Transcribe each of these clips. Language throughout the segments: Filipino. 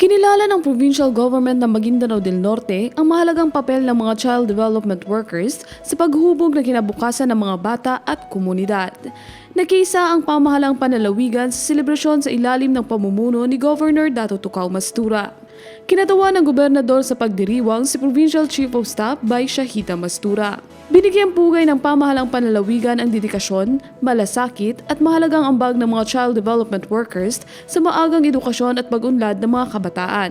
Kinilala ng provincial government ng Maguindanao del Norte ang mahalagang papel ng mga child development workers sa paghubog ng kinabukasan ng mga bata at komunidad. Nakiisa ang pamahalang panlalawigan sa selebrasyon sa ilalim ng pamumuno ni Governor Dato Tukaw Mastura. Kinatawa ng gobernador sa pagdiriwang si Provincial Chief of Staff by Shahida Mastura. Binigyang pugay ng pamahalang panlalawigan ang dedikasyon, malasakit at mahalagang ambag ng mga child development workers sa maagang edukasyon at pag-unlad ng mga kabataan.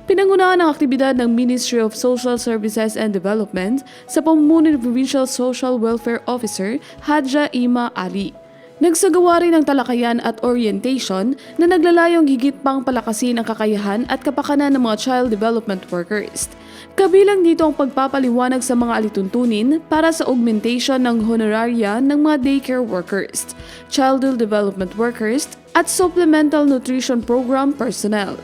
Pinangunahan ang aktibidad ng Ministry of Social Services and Development sa pamumuno ni Provincial Social Welfare Officer Hadja Ima Ali. Nagsagawa rin ng talakayan at orientation na naglalayong higit pang palakasin ang kakayahan at kapakanan ng mga child development workers. Kabilang dito ang pagpapaliwanag sa mga alituntunin para sa augmentation ng honoraria ng mga daycare workers, child development workers at supplemental nutrition program personnel.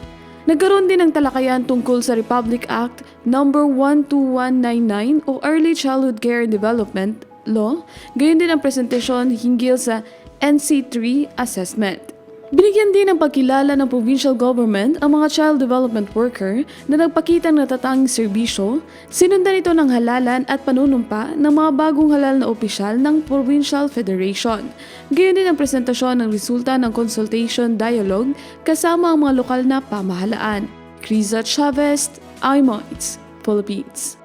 Nagkaroon din ng talakayan tungkol sa Republic Act No. 12199 o Early Childhood Care and Development Law, gayon din ang presentasyon hinggil sa NC3 assessment. Binigyan din ng pagkilala ng provincial government ang mga child development worker na nagpakita ng natatanging serbisyo, sinundan ito ng halalan at panunumpa ng mga bagong halal na opisyal ng Provincial Federation. Gayon din ang presentasyon ng resulta ng consultation dialogue kasama ang mga lokal na pamahalaan. Criza Chavez, iMoits, Philippines.